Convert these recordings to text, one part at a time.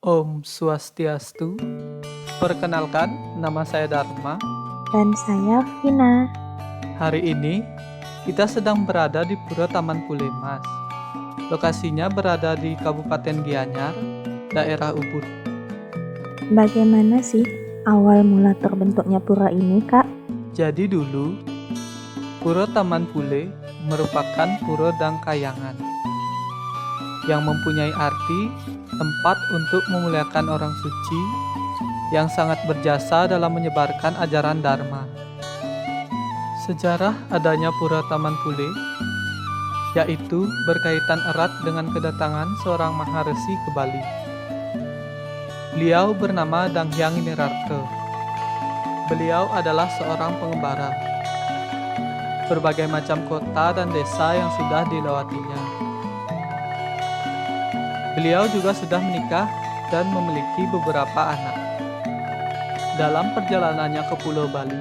Om Swastiastu. Perkenalkan, nama saya Dharma. Dan saya Vina. Hari ini kita sedang berada di Pura Taman Pulemas. Lokasinya berada di Kabupaten Gianyar, daerah Ubud. Bagaimana sih awal mula terbentuknya pura ini, Kak? Jadi dulu, Pura Taman Pule merupakan pura Dangkayangan yang mempunyai arti tempat untuk memuliakan orang suci yang sangat berjasa dalam menyebarkan ajaran Dharma. Sejarah adanya Pura Taman Pule yaitu berkaitan erat dengan kedatangan seorang maharesi ke Bali. Beliau bernama Danghyang Nirarta. Beliau adalah seorang pengembara. Berbagai macam kota dan desa yang sudah dilewatinya. Beliau juga sudah menikah dan memiliki beberapa anak. Dalam perjalanannya ke Pulau Bali,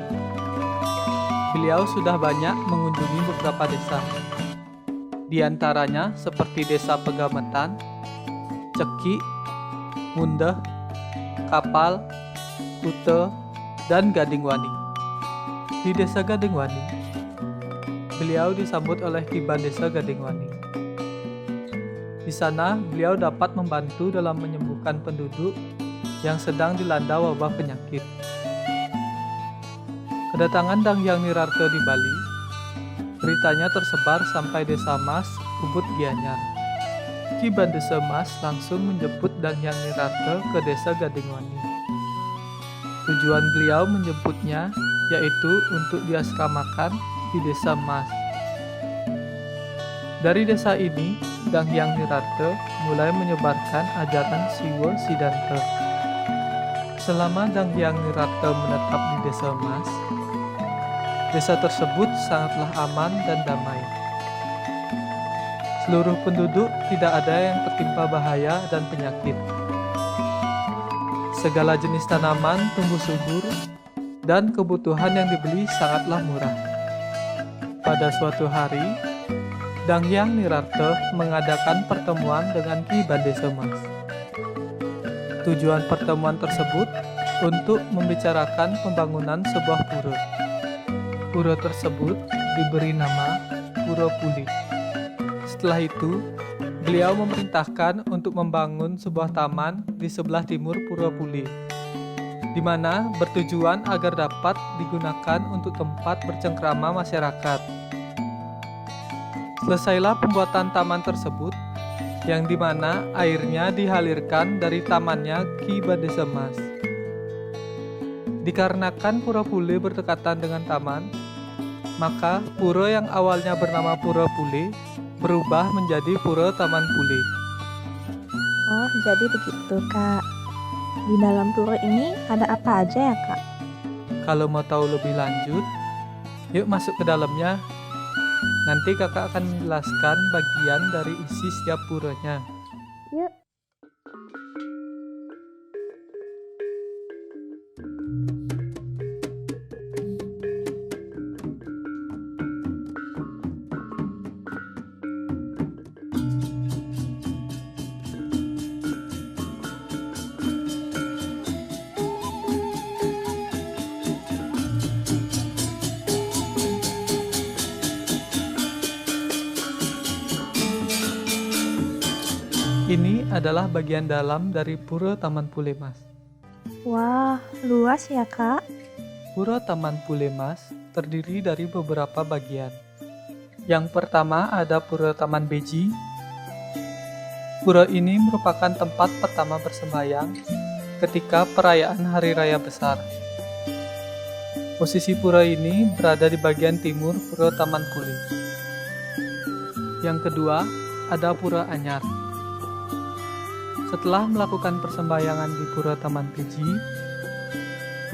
beliau sudah banyak mengunjungi beberapa desa. Di antaranya seperti Desa Pegametan, Ceki, Mundeh, Kapal, Kute, dan Gadingwani. Di Desa Gadingwani, beliau disambut oleh Kiban Desa Gadingwani. Di sana, beliau dapat membantu dalam menyembuhkan penduduk yang sedang dilanda wabah penyakit. Kedatangan Danghyang Nirarta di Bali, beritanya tersebar sampai Desa Mas, Ubud Gianyar. Kiban Desa Mas langsung menjemput Danghyang Nirarta ke Desa Gadingwani. Tujuan beliau menjemputnya yaitu untuk diasramakan di Desa Mas. Dari desa ini, Danghyang Nirarta mulai menyebarkan ajaran Siwa Siddhanta. Selama Danghyang Nirarta menetap di Desa Mas, desa tersebut sangatlah aman dan damai. Seluruh penduduk tidak ada yang tertimpa bahaya dan penyakit. Segala jenis tanaman tumbuh subur dan kebutuhan yang dibeli sangatlah murah. Pada suatu hari, Danghyang Nirarta mengadakan pertemuan dengan Kiban Desa Mas. Tujuan pertemuan tersebut untuk membicarakan pembangunan sebuah pura. Pura tersebut diberi nama Pura Pule. Setelah itu, beliau memerintahkan untuk membangun sebuah taman di sebelah timur Pura Pule, di mana bertujuan agar dapat digunakan untuk tempat bercengkrama masyarakat. Selesailah pembuatan taman tersebut, yang dimana airnya dihalirkan dari tamannya Kiban Desa Mas. Dikarenakan Pura Pule berdekatan dengan taman, maka pura yang awalnya bernama Pura Pule berubah menjadi Pura Taman Pule. Oh, jadi begitu, Kak. Di dalam pura ini ada apa aja ya, Kak? Kalau mau tahu lebih lanjut, yuk masuk ke dalamnya. Nanti kakak akan menjelaskan bagian dari isi setiap puranya. Yuk. Ini adalah bagian dalam dari Pura Taman Pulemas. Wah, luas ya, Kak? Pura Taman Pulemas terdiri dari beberapa bagian. Yang pertama ada Pura Taman Beji. Pura ini merupakan tempat pertama bersembahyang ketika perayaan Hari Raya Besar. Posisi pura ini berada di bagian timur Pura Taman Pule. Yang kedua ada Pura Anyar. Setelah melakukan persembahyangan di Pura Taman Beji,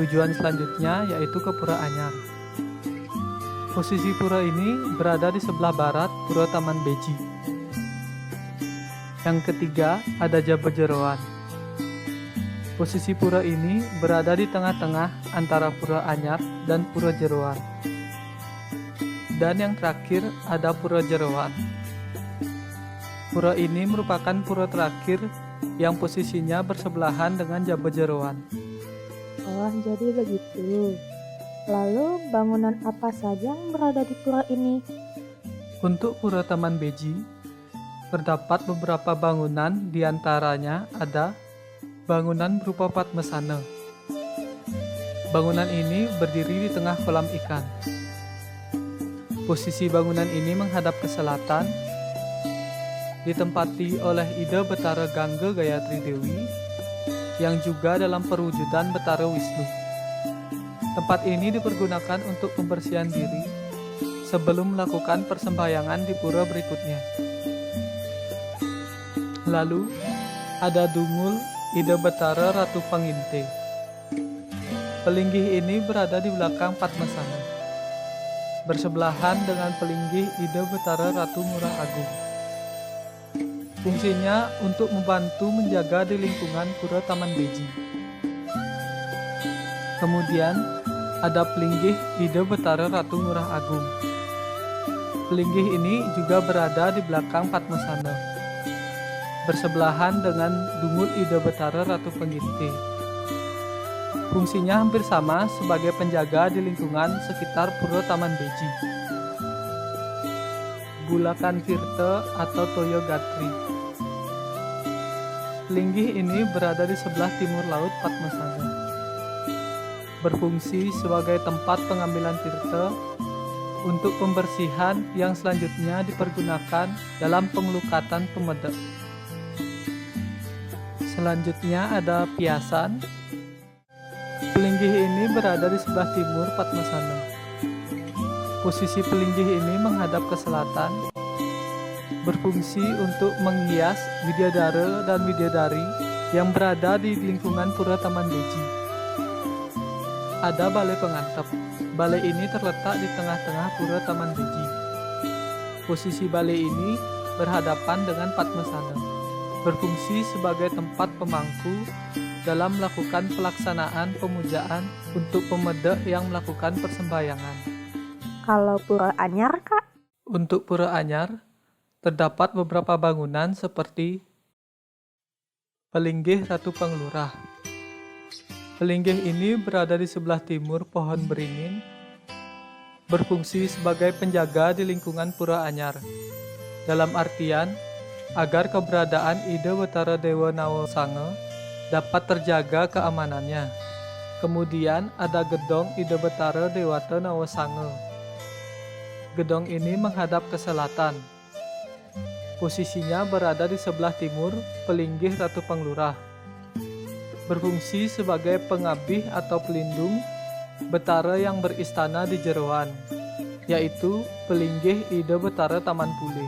tujuan selanjutnya yaitu ke Pura Anyar. Posisi pura ini berada di sebelah barat Pura Taman Beji. Yang ketiga ada Jabajeroan. Posisi pura ini berada di tengah-tengah antara Pura Anyar dan Pura Jeroan. Dan yang terakhir ada Pura Jeroan. Pura ini merupakan pura terakhir yang posisinya bersebelahan dengan Jabajeroan. Oh, jadi begitu. Lalu bangunan apa saja yang berada di pura ini? Untuk Pura Taman Beji, terdapat beberapa bangunan, diantaranya ada bangunan berupa Padmasana. Bangunan ini berdiri di tengah kolam ikan. Posisi bangunan ini menghadap ke selatan, ditempati oleh Ida Betara Gangga Gayatri Dewi, yang juga dalam perwujudan Betara Wisnu. Tempat ini dipergunakan untuk pembersihan diri sebelum melakukan persembahyangan di pura berikutnya. Lalu, ada Dungul Ida Betara Ratu Panginte. Pelinggih ini berada di belakang Padmasana, bersebelahan dengan pelinggih Ida Betara Ratu Ngurah Agung. Fungsinya untuk membantu menjaga di lingkungan Pura Taman Beji. Kemudian, ada pelinggih Ida Betara Ratu Ngurah Agung. Pelinggih ini juga berada di belakang Padmasana, bersebelahan dengan Dungul Ida Betara Ratu Panginte. Fungsinya hampir sama sebagai penjaga di lingkungan sekitar Pura Taman Beji. Bulakan Tirta atau Toyo Gatri. Pelinggih ini berada di sebelah timur laut Padmasana, berfungsi sebagai tempat pengambilan tirta untuk pembersihan yang selanjutnya dipergunakan dalam pengelukatan pemedek. Selanjutnya ada Piasan. Pelinggih ini berada di sebelah timur Padmasana. Posisi pelinggih ini menghadap ke selatan, berfungsi untuk menghias widadara dan widadari yang berada di lingkungan Pura Taman Beji. Ada balai pengantep. Balai ini terletak di tengah-tengah Pura Taman Beji. Posisi balai ini berhadapan dengan Padmasana, berfungsi sebagai tempat pemangku dalam melakukan pelaksanaan pemujaan untuk pemedek yang melakukan persembahyangan. Kalau Pura Anyar, Kak? Untuk Pura Anyar, terdapat beberapa bangunan seperti Pelinggih Ratu Panglurah. Pelinggih ini berada di sebelah timur pohon beringin, berfungsi sebagai penjaga di lingkungan Pura Anyar, dalam artian agar keberadaan Ida Betara Dewa Nawasanga dapat terjaga keamanannya. Kemudian ada Gedong Ida Betara Dewata Nawasanga. Gedong ini menghadap ke selatan. Posisinya berada di sebelah timur Pelinggih Ratu Panglurah. Berfungsi sebagai pengabih atau pelindung Betara yang beristana di Jeroan, yaitu Pelinggih Ida Betara Taman Pule.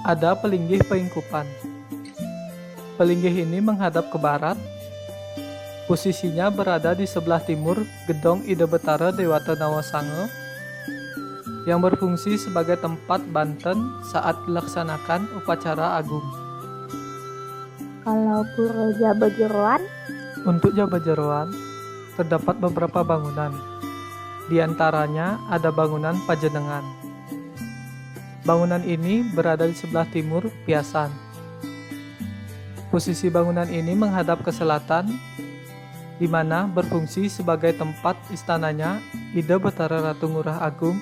Ada Pelinggih Peingkupan. Pelinggih ini menghadap ke barat. Posisinya berada di sebelah timur Gedong Ida Betara Dewata Nawasanga, yang berfungsi sebagai tempat banten saat dilaksanakan upacara agung. Kalau Pura Jabajeroan? Untuk Jabajeroan, terdapat beberapa bangunan. Di antaranya ada bangunan Pajenengan. Bangunan ini berada di sebelah timur Piasan. Posisi bangunan ini menghadap ke selatan, di mana berfungsi sebagai tempat istananya Ida Betara Ratu Ngurah Agung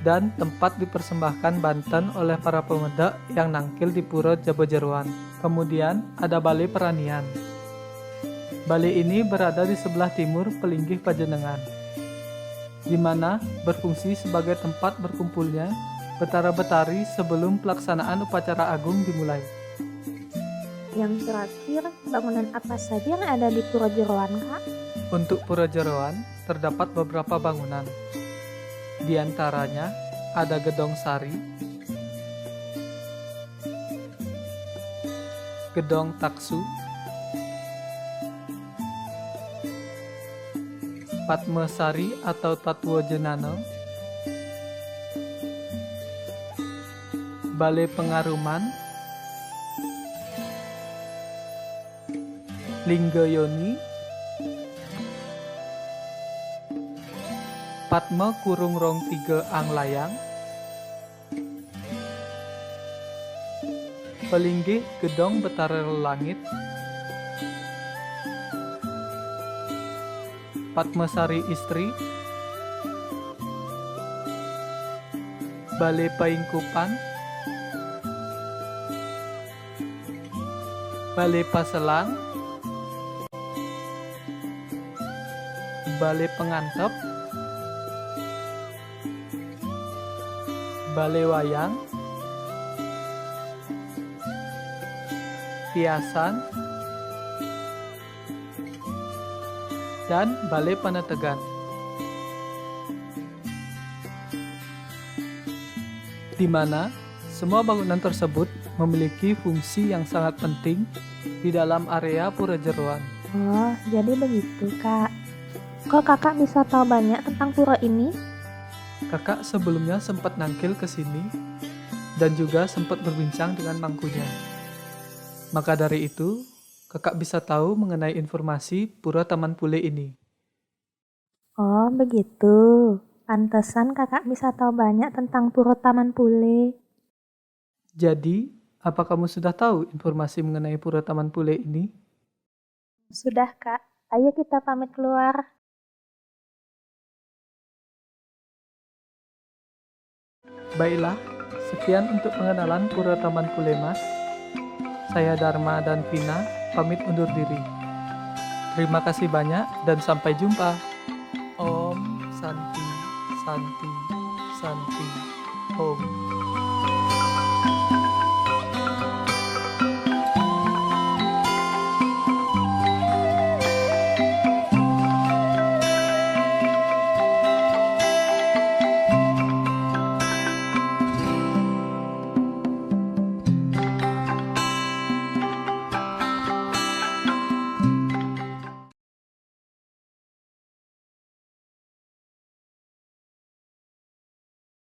dan tempat dipersembahkan banten oleh para pemedek yang nangkil di Pura Jabajeroan. Kemudian ada Balai Peranian. Balai ini berada di sebelah timur Pelinggih Pajenengan, di mana berfungsi sebagai tempat berkumpulnya Betara-betari sebelum pelaksanaan upacara agung dimulai. Yang terakhir, bangunan apa saja yang ada di Pura Jeroan, Kak? Untuk Pura Jeroan, terdapat beberapa bangunan. Di antaranya, ada Gedong Sari, Gedong Taksu, Padmasari atau Tatwa Jenana, Balai Pengaruman, Linggayoni, Padma Kurung Rong 3 Anglayang, Palinggih gedong betara langit, Padmasari istri, Bale Paingkupan, Bale Paselang, Bale Pengantep, Bale Wayang, Tiasan, dan Bale Panetegan. Di mana semua bangunan tersebut memiliki fungsi yang sangat penting di dalam area Pura Jeroan. Oh, jadi begitu, Kak. Kok kakak bisa tahu banyak tentang pura ini? Kakak sebelumnya sempat nangkil ke sini dan juga sempat berbincang dengan mangkunya. Maka dari itu, kakak bisa tahu mengenai informasi Pura Taman Pule ini. Oh, begitu. Pantesan kakak bisa tahu banyak tentang pura Taman Pule. Jadi, apa kamu sudah tahu informasi mengenai Pura Taman Pule ini? Sudah, Kak. Ayo kita pamit keluar. Baiklah, sekian untuk pengenalan Pura Taman Pule Mas. Saya Dharma dan Vina pamit undur diri. Terima kasih banyak dan sampai jumpa. Om Santi, Santi, Santi, Om.